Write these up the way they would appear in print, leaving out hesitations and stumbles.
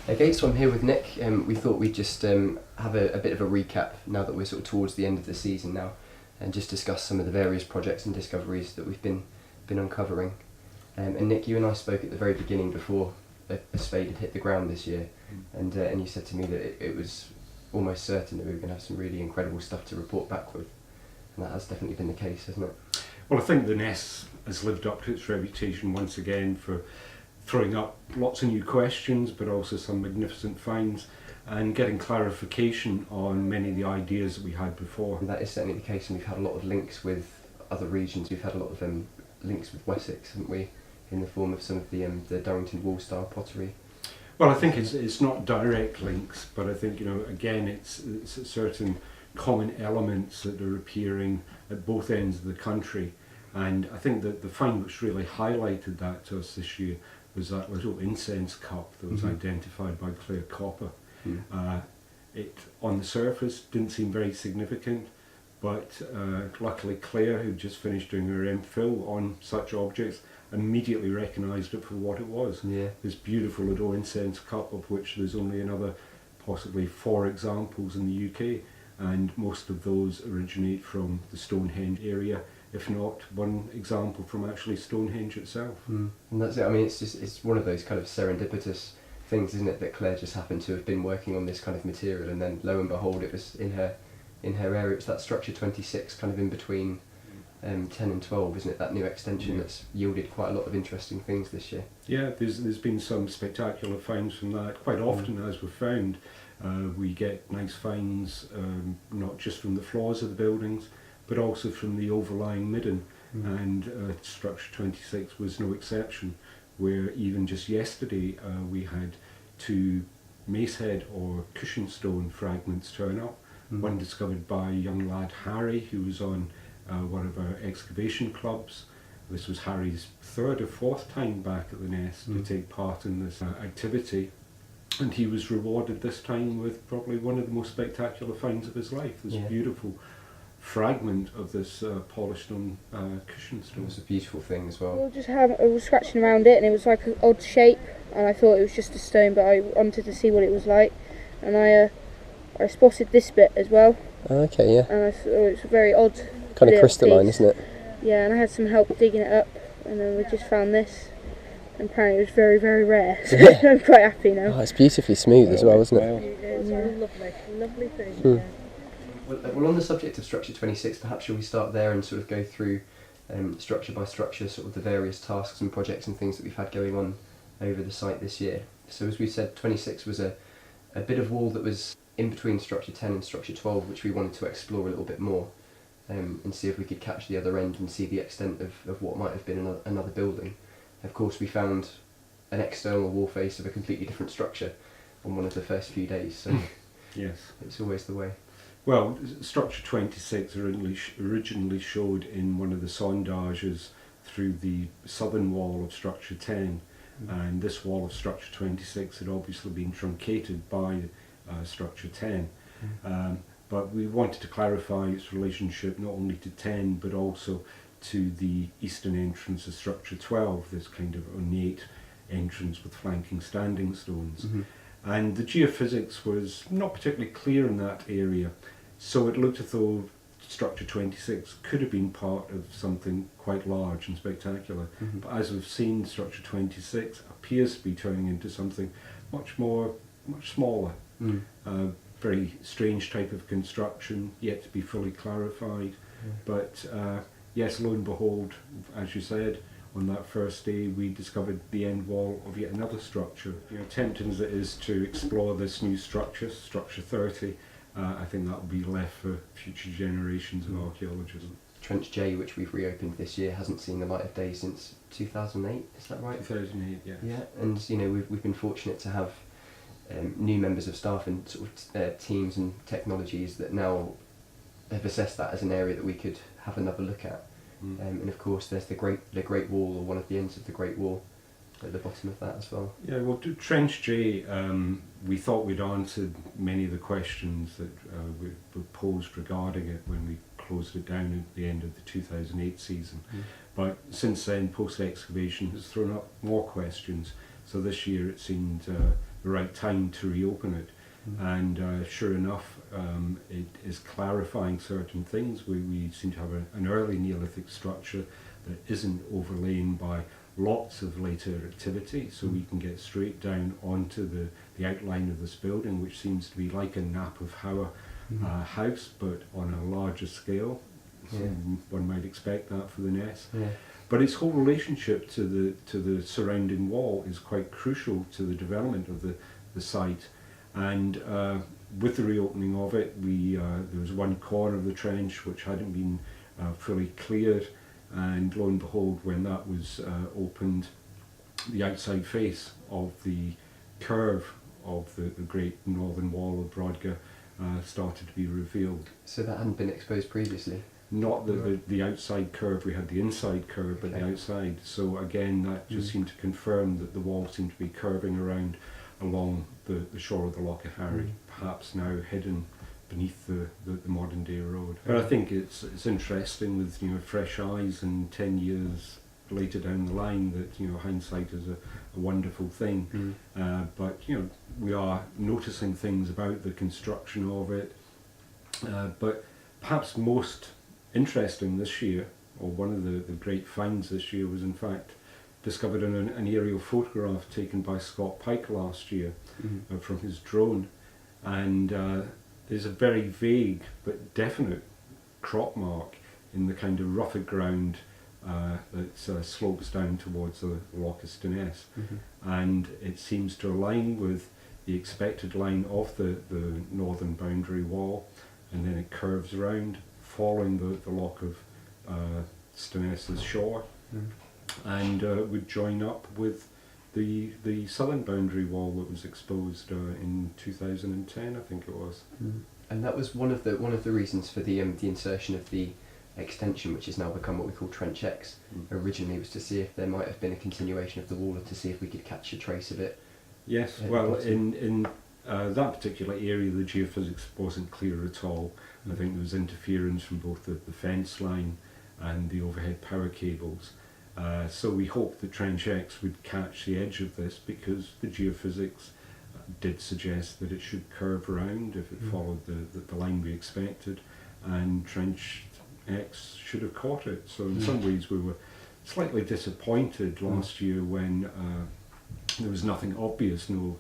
Okay, so I'm here with Nick. We thought we'd just have a bit of a recap now that we're sort of towards the end of the season now, and just discuss some of the various projects and discoveries that we've been uncovering. And Nick, you and I spoke at the very beginning before a spade had hit the ground this year, and you said to me that it was almost certain that we were going to have some really incredible stuff to report back with, and that has definitely been the case, hasn't it? Well, I think the Ness has lived up to its reputation once again for throwing up lots of new questions, but also some magnificent finds, and getting clarification on many of the ideas that we had before. And that is certainly the case, and we've had a lot of links with other regions. We've had a lot of links with Wessex, haven't we, in the form of some of the Durrington Wall style pottery. Well, I think it's not direct links, but I think, again, it's certain common elements that are appearing at both ends of the country. And I think that the find which really highlighted that to us this year was that little incense cup that was identified by Claire Copper. It, on the surface, didn't seem very significant, but luckily Claire, who'd just finished doing her MPhil on such objects, immediately recognised it for what it was. Yeah. This beautiful little incense cup, of which there's only another possibly 4 examples in the UK, and most of those originate from the Stonehenge area, if not one example from actually Stonehenge itself. And that's it. I mean, it's one of those kind of serendipitous things, isn't it, that Claire just happened to have been working on this kind of material, and then lo and behold, it was in her area. It's that structure 26, kind of in between 10 and 12, isn't it? That new extension that's yielded quite a lot of interesting things this year. Yeah, there's been some spectacular finds from that. Quite often, as we've found, we get nice finds, not just from the floors of the buildings, but also from the overlying midden, and structure 26 was no exception, where even just yesterday we had 2 macehead or cushion stone fragments turn up, one discovered by a young lad Harry, who was on one of our excavation clubs. This was Harry's 3rd or 4th time back at the Ness to take part in this activity, and he was rewarded this time with probably one of the most spectacular finds of his life, this beautiful fragment of this polished on cushion stone. It was a beautiful thing as well. I was scratching around it, and it was like an odd shape, and I thought it was just a stone, but I wanted to see what it was like, and I spotted this bit as well. Okay, yeah. And I thought it was a very odd Kind of crystalline, piece. isn't it? Yeah, and I had some help digging it up, and then we just found this, and apparently it was very, very rare, so I'm quite happy now. Oh, it's beautifully smooth as well, isn't it? It's a lovely thing. Well, on the subject of structure 26, perhaps shall we start there and sort of go through structure by structure, sort of the various tasks and projects and things that we've had going on over the site this year. So as we said, 26 was a bit of wall that was in between structure 10 and structure 12, which we wanted to explore a little bit more and see if we could catch the other end and see the extent of what might have been another building. Of course, we found an external wall face of a completely different structure on one of the first few days, so Yes. it's always the way. Well, structure 26 originally showed in one of the sondages through the southern wall of structure 10, and this wall of structure 26 had obviously been truncated by structure 10. But we wanted to clarify its relationship not only to 10 but also to the eastern entrance of structure 12, this kind of ornate entrance with flanking standing stones. And the geophysics was not particularly clear in that area, so it looked as though structure 26 could have been part of something quite large and spectacular. But as we've seen, structure 26 appears to be turning into something much smaller. Very strange type of construction, yet to be fully clarified. But yes, lo and behold, as you said, on that first day we discovered the end wall of yet another structure. Tempting as it is to explore this new structure, structure 30, I think that will be left for future generations of archaeologists. Trench J, which we've reopened this year, hasn't seen the light of day since 2008, is that right? 2008, yeah. Yeah, and we've been fortunate to have new members of staff and sort of teams and technologies that now have assessed that as an area that we could have another look at. And of course there's the Great Wall, or one of the ends of the Great Wall, at the bottom of that as well. Yeah, well, to Trench J, we thought we'd answered many of the questions that were posed regarding it when we closed it down at the end of the 2008 season. But since then, post-excavation has thrown up more questions. So this year it seemed the right time to reopen it. And sure enough, it is clarifying certain things. We seem to have an early Neolithic structure that isn't overlain by lots of later activity, so we can get straight down onto the outline of this building, which seems to be like a Nap of Hauer house, but on a larger scale. So one might expect that for the Ness. But its whole relationship to the surrounding wall is quite crucial to the development of the site. And with the reopening of it, there was one corner of the trench which hadn't been fully cleared, and lo and behold, when that was opened, the outside face of the curve of the great northern wall of Brodgar started to be revealed. So that hadn't been exposed previously? Not the outside curve, we had the inside curve, but the outside. So again, that just seemed to confirm that the wall seemed to be curving around along the shore of the Loch of Harry, perhaps now hidden beneath the modern day road. But I think it's interesting with fresh eyes and 10 years later down the line that hindsight is a wonderful thing. But we are noticing things about the construction of it. But perhaps most interesting this year, or one of the great finds this year, was in fact discovered in an aerial photograph taken by Scott Pike last year from his drone, and there's a very vague but definite crop mark in the kind of rougher ground that slopes down towards the Loch of Ness, and it seems to align with the expected line of the northern boundary wall, and then it curves around following the Loch of Ness's shore, and would join up with the southern boundary wall that was exposed in 2010, I think it was. And that was one of the reasons for the insertion of the extension, which has now become what we call Trench X. Originally, was to see if there might have been a continuation of the wall, or to see if we could catch a trace of it. Yes, well, in that particular area, the geophysics wasn't clear at all. I think there was interference from both the fence line and the overhead power cables. So we hoped that Trench X would catch the edge of this, because the geophysics did suggest that it should curve around if it followed the line we expected, and Trench X should have caught it. So in some ways we were slightly disappointed last year when there was nothing obvious, no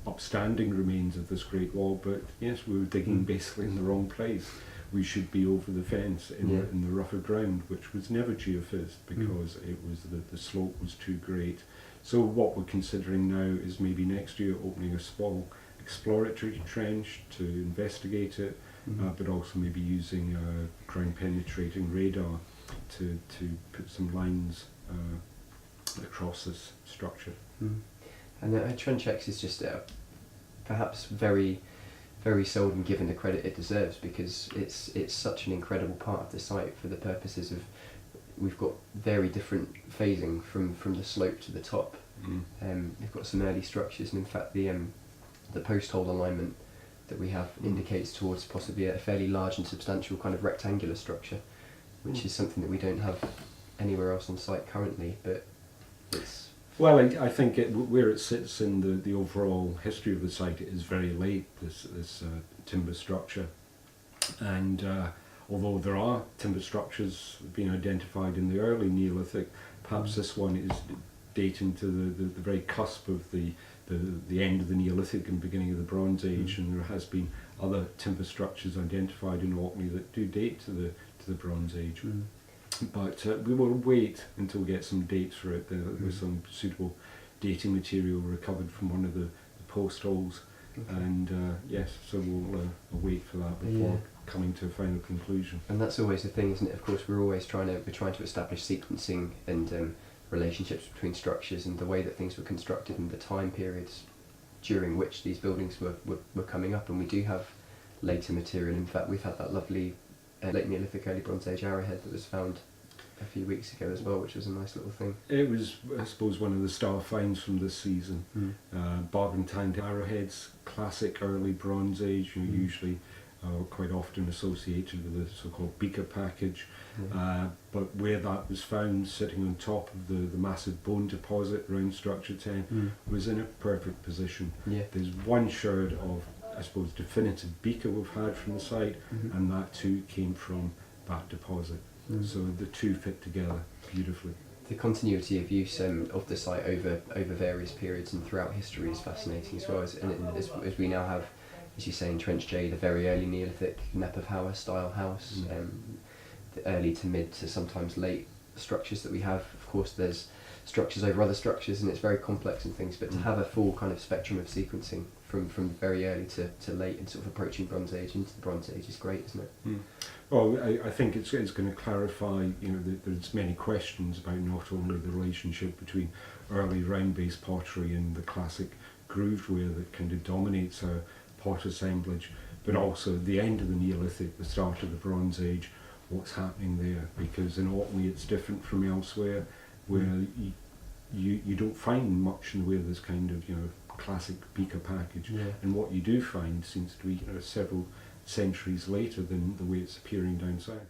upstanding remains of this great wall, but yes, we were digging basically in the wrong place. We should be over the fence in the rougher ground, which was never geophysed because it was the slope was too great. So what we're considering now is maybe next year opening a small exploratory trench to investigate it, but also maybe using ground penetrating radar to put some lines across this structure. And Trench X is just perhaps very, very seldom given the credit it deserves, because it's such an incredible part of the site for the purposes of, we've got very different phasing from the slope to the top. We've got some early structures, and in fact the post hole alignment that we have indicates towards possibly a fairly large and substantial kind of rectangular structure, which is something that we don't have anywhere else on site currently, but it's... Well, I think where it sits in the overall history of the site, it is very late, this timber structure. And although there are timber structures being identified in the early Neolithic, perhaps this one is dating to the very cusp of the end of the Neolithic and beginning of the Bronze Age, and there has been other timber structures identified in Orkney that do date to the Bronze Age. But we will wait until we get some dates for it. There was some suitable dating material recovered from one of the post holes, and yes, so we'll wait for that before coming to a final conclusion. And that's always the thing, isn't it? Of course, we're always trying to establish sequencing and relationships between structures, and the way that things were constructed and the time periods during which these buildings were coming up. And we do have later material. In fact, we've had that lovely late Neolithic, early Bronze Age arrowhead that was found a few weeks ago as well, which was a nice little thing. It was, I suppose, one of the star finds from this season. Barb and tanned arrowheads, classic early Bronze Age, usually quite often associated with the so-called beaker package. Yeah. But where that was found sitting on top of the massive bone deposit around structure 10 was in a perfect position. Yeah. There's one sherd of, I suppose, definitive beaker we've had from the site, and that too came from that deposit. So the two fit together beautifully. The continuity of use of the site over various periods and throughout history is fascinating as well. As we now have, as you say, in Trench J, the very early Neolithic Nepperhauer style house, the early to mid to sometimes late structures that we have. Of course, there's structures over other structures, and it's very complex and things. But to have a full kind of spectrum of sequencing from very early to late and sort of approaching Bronze Age into the Bronze Age is great, isn't it? Well, I think it's going to clarify, there's many questions about not only the relationship between early round-based pottery and the classic grooved ware that kind of dominates our pot assemblage, but also the end of the Neolithic, the start of the Bronze Age, what's happening there, because in Otway it's different from elsewhere, where you don't find much in the way of this kind of classic beaker package, and what you do find seems to be several centuries later than the way it's appearing down south.